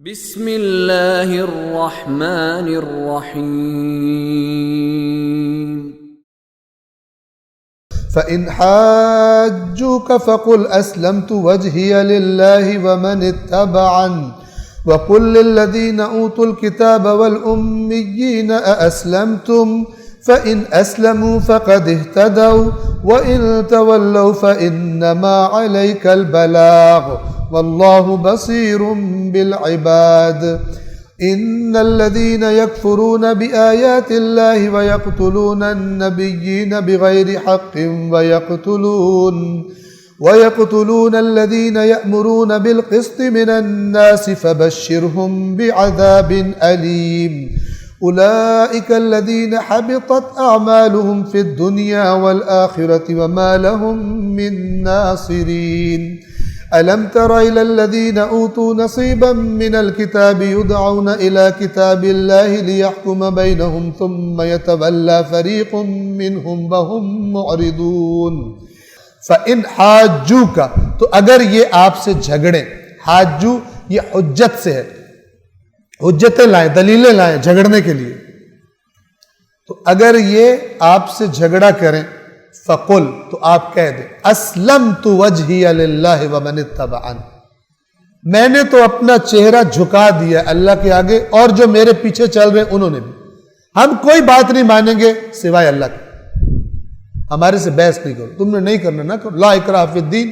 بسم اللہ الرحمن الرحیم فَإِنْ حَاجُّوكَ فَقُلْ أَسْلَمْتُ وَجْهِيَ لِلَّهِ وَمَنِ اتَّبَعَنِ وَقُلْ لِلَّذِينَ أُوتُوا الْكِتَابَ وَالْأُمِّيِّينَ أَأَسْلَمْتُمْ فَإِنْ أَسْلَمُوا فَقَدِ اهْتَدَوْا وَإِنْ تَوَلَّوْا فَإِنَّمَا عَلَيْكَ الْبَلَاغُ وَاللَّهُ بَصِيرٌ بِالْعِبَادِ إِنَّ الَّذِينَ يَكْفُرُونَ بِآيَاتِ اللَّهِ وَيَقْتُلُونَ النَّبِيِّينَ بِغَيْرِ حَقٍّ وَيَقْتُلُونَ الَّذِينَ يَأْمُرُونَ بِالْقِسْطِ مِنَ النَّاسِ فَبَشِّرْهُم بِعَذَابٍ أَلِيمٍ أُولَئِكَ الَّذِينَ حَبِطَتْ أَعْمَالُهُمْ فِي الدُّنْيَا وَالْآخِرَةِ وَمَا لَهُم مِّن نَّاصِرِينَ أَلَمْ تَرَ إِلَى الَّذِينَ أُوتُوا نَصِيبًا مِّنَ الْكِتَابِ يُدْعَوْنَ إِلَى كِتَابِ اللَّهِ لِيَحْكُمَ بَيْنَهُمْ ثُمَّ يَتَوَلَّى فَرِيقٌ مِّنْهُمْ وَهُمْ مُعْرِضُونَ فَإِنْ حَاجُّوكَ تو اگر یہ آپ سے جھگڑیں، حاجو یہ حجت سے ہے، حجتیں لائیں، دلیلیں لائیں جھگڑنے کے لیے، تو اگر یہ آپ سے جھگڑا کریں فَقُلْ تو آپ کہہ دیں أَسْلَمْتُ وَجْهِيَ لِلَّهِ وَمَنِ اتَّبَعَنِ میں نے تو اپنا چہرہ جھکا دیا اللہ کے آگے اور جو میرے پیچھے چل رہے ہیں انہوں نے بھی، ہم کوئی بات نہیں مانیں گے سوائے اللہ کے، ہمارے سے بحث نہیں کرو، تم نے نہیں کرنا نہ کرو، لا اکراہ فی الدین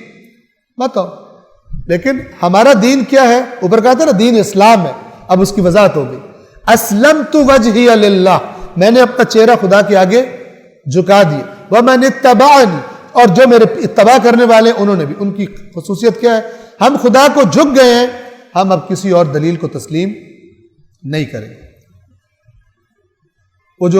مت آؤ، لیکن ہمارا دین کیا ہے؟ اوپر کہا تھا نا دین اسلام ہے، اب اس کی وضاحت ہو گئی أَسْلَمْتُ وَجْهِيَ لِلَّهِ میں نے اپنا چہرہ خدا کے آگے جھکا دیا، وَمَنِ اتَّبَعَنِ اور جو میرے اتباع کرنے والے انہوں نے بھی، ان کی خصوصیت کیا ہے؟ ہم خدا کو جھک گئے ہیں، ہم اب کسی اور دلیل کو تسلیم نہیں کریں گے۔ وہ جو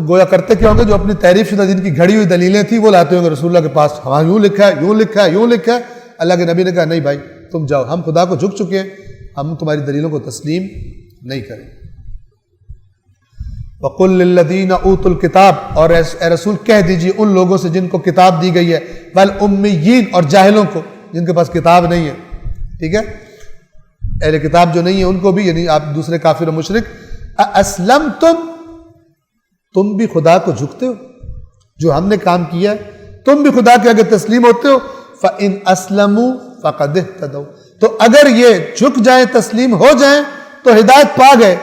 گویا کرتے کیا ہوں گے؟ جو اپنی تعریف شدہ دین کی گھڑی ہوئی دلیلیں تھیں وہ لاتے ہوں گے رسول اللہ کے پاس، ہاں یوں لکھا ہے، یوں لکھا ہے، یوں لکھا ہے۔ اللہ کے نبی نے کہا نہیں بھائی تم جاؤ، ہم خدا کو جھک چکے ہیں، ہم تمہاری دلیلوں کو تسلیم نہیں کریں گے۔ وَقُلْ لِلَّذِينَ أُوتُوا الْكِتَابَ اور اے رسول کہہ دیجئے ان لوگوں سے جن کو کتاب دی گئی ہے، وَالْأُمِّيِّينَ اور جاہلوں کو جن کے پاس کتاب نہیں ہے، ٹھیک ہے، اہل کتاب جو نہیں ہے ان کو بھی، یعنی آپ دوسرے کافر و مشرک، أَأَسْلَمْتُمْ تم بھی خدا کو جھکتے ہو؟ جو ہم نے کام کیا ہے تم بھی خدا کے آگے تسلیم ہوتے ہو؟ فَإِنْ أَسْلَمُوا فَقَدِ اهْتَدَوْا تو اگر یہ جھک جائیں، تسلیم ہو جائیں تو ہدایت پا گئے،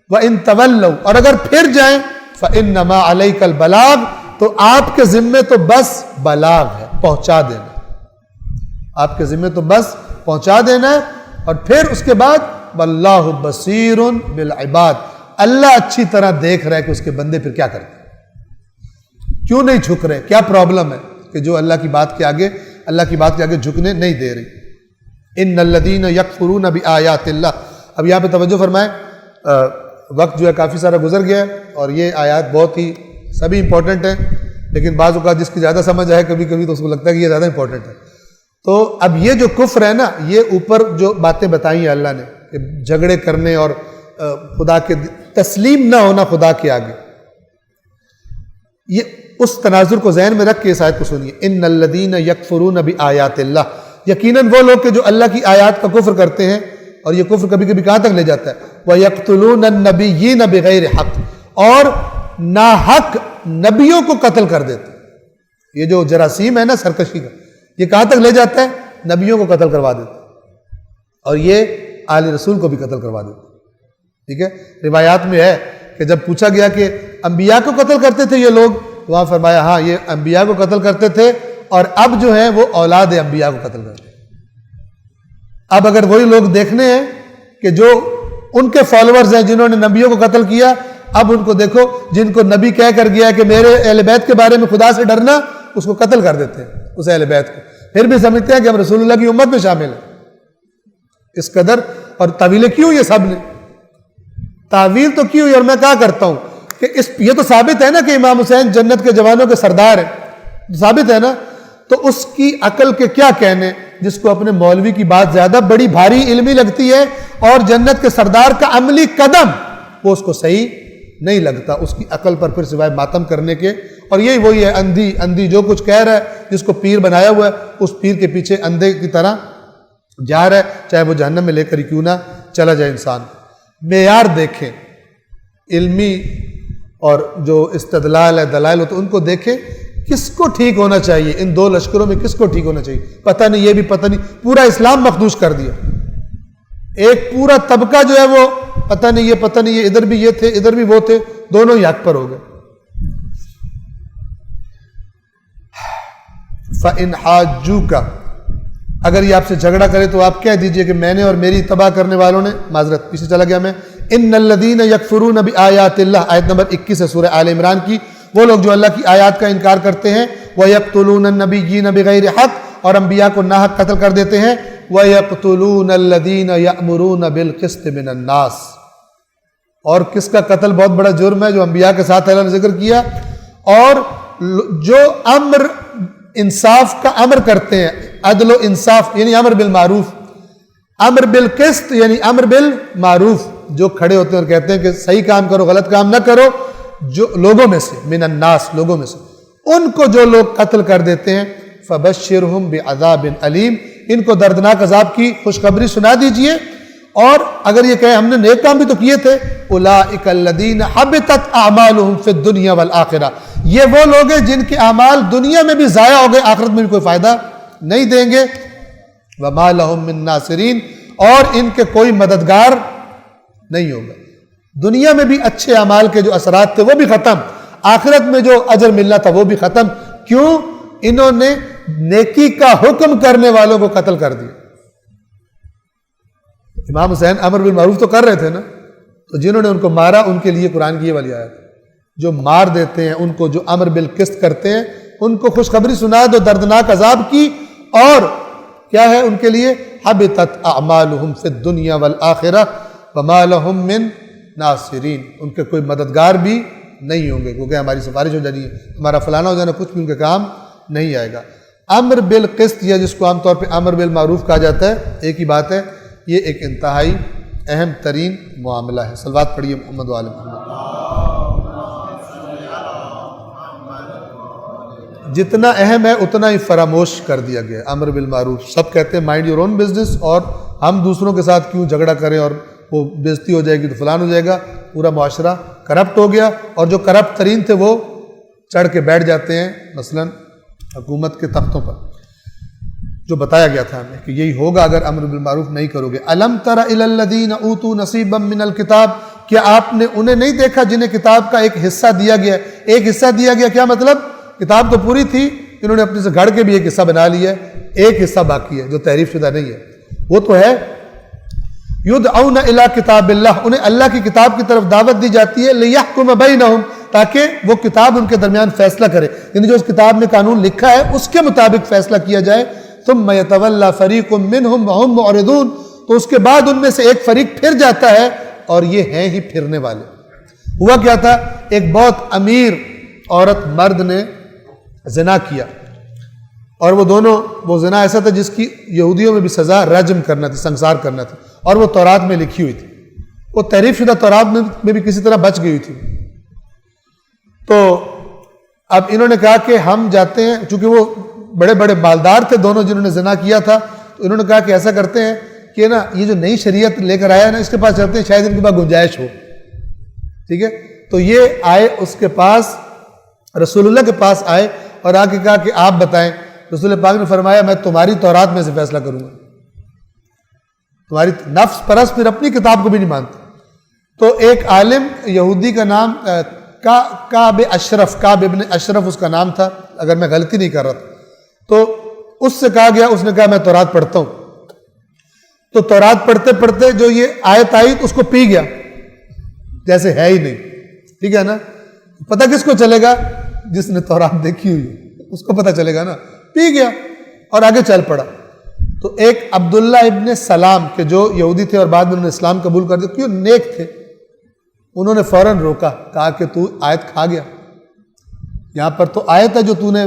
وَإِن تَوَلَّوْا اور اگر پھر جائیں فَإِنَّمَا عَلَيْكَ الْبَلَاغُ تو آپ کے ذمے تو بس بلاغ ہے، پہنچا دینا، آپ کے ذمے تو بس پہنچا دینا ہے، اور پھر اس کے بعد وَاللَّهُ بَصِيرٌ بِالْعِبَادِ اللہ اچھی طرح دیکھ رہا ہے کہ اس کے بندے پھر کیا کرتے ہیں، کیوں نہیں جھک رہے، کیا پرابلم ہے کہ جو اللہ کی بات کے آگے جھکنے نہیں دے رہی۔ إِنَّ الَّذِينَ يَكْفُرُونَ بِآيَاتِ اللَّهِ اب یہاں پہ توجہ فرمائیں، وقت جو ہے کافی سارا گزر گیا ہے اور یہ آیات بہت ہی سبھی امپورٹنٹ ہیں، لیکن بعض اوقات جس کی زیادہ سمجھ آئے کبھی کبھی تو اس کو لگتا ہے کہ یہ زیادہ امپورٹنٹ ہے۔ تو اب یہ جو کفر ہے نا، یہ اوپر جو باتیں بتائی ہیں اللہ نے کہ جھگڑے کرنے اور خدا کے تسلیم نہ ہونا خدا کے آگے، یہ اس تناظر کو ذہن میں رکھ کے اس آیت کو سنیے۔ ان الذین یکفرون بآیات اللہ یقیناً وہ لوگ کہ جو اللہ کی آیات کا کفر کرتے ہیں، اور یہ کفر کبھی کبھی کہاں تک لے جاتا ہے؟ وَيَقْتُلُونَ النَّبِيِّينَ بِغَيْرِ حَقٍّ اور ناحق نبیوں کو قتل کر دیتے ہیں۔ یہ جو جراثیم ہے نا سرکشی کا، یہ کہاں تک لے جاتا ہے؟ نبیوں کو قتل کروا دیتے ہیں، اور یہ آل رسول کو بھی قتل کروا دیتے ہیں، ٹھیک ہے۔ روایات میں ہے کہ جب پوچھا گیا کہ انبیاء کو قتل کرتے تھے یہ لوگ، وہاں فرمایا ہاں یہ انبیاء کو قتل کرتے تھے، اور اب جو ہیں وہ اولاد انبیاء کو قتل کرتے ہیں۔ اب اگر وہی لوگ دیکھنے ہیں کہ جو ان کے فالوورز ہیں جنہوں نے نبیوں کو قتل کیا، اب ان کو دیکھو جن کو نبی کہہ کر گیا کہ میرے اہل بیت کے بارے میں خدا سے ڈرنا، اس کو قتل کر دیتے ہیں، اس اہل بیت کو، پھر بھی سمجھتے ہیں کہ ہم رسول اللہ کی امت میں شامل ہیں۔ اس قدر اور تعویلیں کیوں یہ سب نے تعویل تو کی ہوئی، اور میں کہا کرتا ہوں کہ یہ تو ثابت ہے نا کہ امام حسین جنت کے جوانوں کے سردار ہیں، ثابت ہے نا، تو اس کی عقل کے کیا کہنے جس کو اپنے مولوی کی بات زیادہ بڑی بھاری علمی لگتی ہے اور جنت کے سردار کا عملی قدم وہ اس کو صحیح نہیں لگتا، اس کی عقل پر پھر سوائے ماتم کرنے کے، اور یہی وہی ہے اندھی جو کچھ کہہ رہا ہے، جس کو پیر بنایا ہوا ہے اس پیر کے پیچھے اندھے کی طرح جا رہا ہے، چاہے وہ جہنم میں لے کر ہی کیوں نہ چلا جائے انسان. معیار دیکھیں علمی اور جو استدلال ہے دلائل ہوتے ان کو دیکھیں کس کو ٹھیک ہونا چاہیے. ان دو لشکروں میں کس کو ٹھیک ہونا چاہیے؟ پتہ نہیں، یہ بھی پتہ نہیں، پورا اسلام مخدوش کر دیا. ایک پورا طبقہ جو ہے وہ پتہ نہیں یہ ادھر بھی یہ تھے ادھر بھی وہ تھے، دونوں ہی حق پر ہو گئے. فَإِنْ حَاجُّوكَ، اگر یہ آپ سے جھگڑا کرے تو آپ کہہ دیجئے کہ میں نے اور میری تباہ کرنے والوں نے، معذرت پیچھے چلا گیا میں، إِنَّ الَّذِينَ يَكْفُرُونَ بِآيَاتِ اللَّهِ، آیت نمبر 21 ہے سورہ آل عمران کی. وہ لوگ جو اللہ کی آیات کا انکار کرتے ہیں، وَيَقْتُلُونَ النَّبِيِّينَ بِغَيْرِ حَقٍّ، اور انبیاء کو ناحق قتل کر دیتے ہیں. وَيَقْتُلُونَ الَّذِينَ يَأْمُرُونَ بِالْقِسْطِ مِنَ النَّاسِ، اور کس کا قتل بہت بڑا جرم ہے جو انبیاء کے ساتھ اللہ نے ذکر کیا. اور جو امر انصاف کا امر کرتے ہیں، عدل و انصاف یعنی امر بالمعروف، امر بالقسط یعنی امر بالمعروف، جو کھڑے ہوتے ہیں اور کہتے ہیں کہ صحیح کام کرو غلط کام نہ کرو، جو لوگوں میں سے، من الناس لوگوں میں سے، ان کو جو لوگ قتل کر دیتے ہیں، فبشرہم بعذاب علیم، ان کو دردناک عذاب کی خوشخبری سنا دیجئے. اور اگر یہ کہیں ہم نے نیک کام بھی تو کیے تھے، اولئک الذین حبطت اعمالہم فی الدنیا والآخرہ، یہ وہ لوگ ہیں جن کے اعمال دنیا میں بھی ضائع ہو گئے، آخرت میں بھی کوئی فائدہ نہیں دیں گے. وما لہم من ناصرین، اور ان کے کوئی مددگار نہیں ہوگا. دنیا میں بھی اچھے اعمال کے جو اثرات تھے وہ بھی ختم، آخرت میں جو اجر ملنا تھا وہ بھی ختم. کیوں؟ انہوں نے نیکی کا حکم کرنے والوں کو قتل کر دیا. امام حسین امر بالمعروف تو کر رہے تھے نا، تو جنہوں نے ان کو مارا ان کے لیے قرآن کی یہ والی آیت، جو مار دیتے ہیں ان کو، جو امر بالقسط کرتے ہیں ان کو خوشخبری سنا دو دردناک عذاب کی. اور کیا ہے ان کے لیے؟ حبطت اعمالہم فی الدنیا والآخرہ وما لہم من ناصرین، ان کے کوئی مددگار بھی نہیں ہوں گے، کیونکہ ہماری سفارش ہو جانی ہے، ہمارا فلانا ہو جانا، کچھ بھی ان کے کام نہیں آئے گا. امر بالقسط یا جس کو عام طور پہ امر بالمعروف کہا جاتا ہے، ایک ہی بات ہے، یہ ایک انتہائی اہم ترین معاملہ ہے. صلوات پڑھیے محمد و آل محمد. جتنا اہم ہے اتنا ہی فراموش کر دیا گیا. امر بالمعروف، سب کہتے ہیں مائنڈ یور اون بزنس، اور ہم دوسروں کے ساتھ کیوں جھگڑا کریں، اور وہ بےزتی ہو جائے گی تو فلان ہو جائے گا. پورا معاشرہ کرپٹ ہو گیا، اور جو کرپٹ ترین تھے وہ چڑھ کے بیٹھ جاتے ہیں مثلا حکومت کے تختوں پر. جو بتایا گیا تھا ہمیں کہ یہی ہوگا اگر امر بالمعروف نہیں کرو گے. الم تر الی الذین اوتوا نصیبا من الکتاب، کیا آپ نے انہیں نہیں دیکھا جنہیں کتاب کا ایک حصہ دیا گیا؟ ایک حصہ دیا گیا کیا مطلب؟ کتاب تو پوری تھی، انہوں نے اپنے سے گھڑ کے بھی ایک حصہ بنا لیا ہے، ایک حصہ باقی ہے جو تحریف شدہ نہیں ہے. وہ تو ہے یدعون الی کتاب اللہ، انہیں اللہ کی کتاب کی طرف دعوت دی جاتی ہے، لیحکم بینہم، تاکہ وہ کتاب ان کے درمیان فیصلہ کرے، یعنی جو اس کتاب میں قانون لکھا ہے اس کے مطابق فیصلہ کیا جائے. ثم یتولی فریق منہم وہم معرضون، تو اس کے بعد ان میں سے ایک فریق پھر جاتا ہے اور یہ ہیں ہی پھرنے والے. ہوا کیا تھا؟ ایک بہت امیر عورت مرد نے زنا کیا، اور وہ دونوں، وہ زنا ایسا تھا جس کی یہودیوں میں بھی سزا رجم کرنا تھی، سنسار کرنا تھی، اور وہ تورات میں لکھی ہوئی تھی. وہ تحریف شدہ تورات میں بھی کسی طرح بچ گئی ہوئی تھی. تو اب انہوں نے کہا کہ ہم جاتے ہیں، چونکہ وہ بڑے بڑے مالدار تھے دونوں جنہوں نے زنا کیا تھا، تو انہوں نے کہا کہ ایسا کرتے ہیں کہ نا یہ جو نئی شریعت لے کر آیا ہے نا، اس کے پاس چلتے ہیں، شاید ان کے پاس گنجائش ہو. ٹھیک ہے، تو یہ آئے اس کے پاس، رسول اللہ کے پاس آئے اور آ کے کہا کہ آپ بتائیں. رسول پاک نے فرمایا میں تمہاری تورات میں سے فیصلہ کروں گا. تمہاری نفس پرست پھر اپنی کتاب کو بھی نہیں مانتے. تو ایک عالم یہودی کا نام کعب ابن اشرف اس کا نام تھا، اگر میں غلطی نہیں کر رہا تھا. تو اس سے کہا گیا، اس نے کہا میں تورات پڑھتا ہوں. تو تورات پڑھتے پڑھتے جو یہ آیت آئی تو اس کو پی گیا، جیسے ہے ہی نہیں. ٹھیک ہے نا، پتہ کس کو چلے گا؟ جس نے تورات دیکھی ہوئی اس کو پتہ چلے گا نا. پی گیا اور آگے چل پڑا. تو ایک عبداللہ ابن سلام کے جو یہودی تھے اور بعد میں انہوں نے اسلام قبول کر دیا، کیوں نیک تھے، انہوں نے فوراً روکا، کہا کہ تو آیت کھا گیا، یہاں پر تو آیت ہے جو تو نے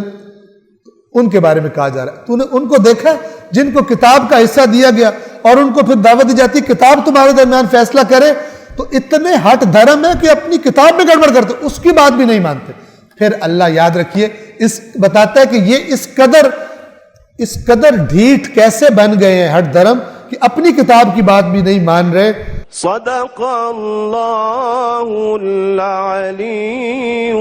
ان کے بارے میں کہا جا رہا ہے. تو نے ان کو دیکھا جن کو کتاب کا حصہ دیا گیا اور ان کو پھر دعوت دی جاتی کتاب تمہارے درمیان فیصلہ کرے. تو اتنے ہٹ دھرم ہے کہ اپنی کتاب میں گڑبڑ کرتے، اس کی بات بھی نہیں مانتے. پھر اللہ یاد رکھیے اس بتاتا ہے کہ یہ اس قدر ڈھیٹ کیسے بن گئے ہیں ہٹ دھرم، کہ اپنی کتاب کی بات بھی نہیں مان رہے۔ صدق اللہ العلی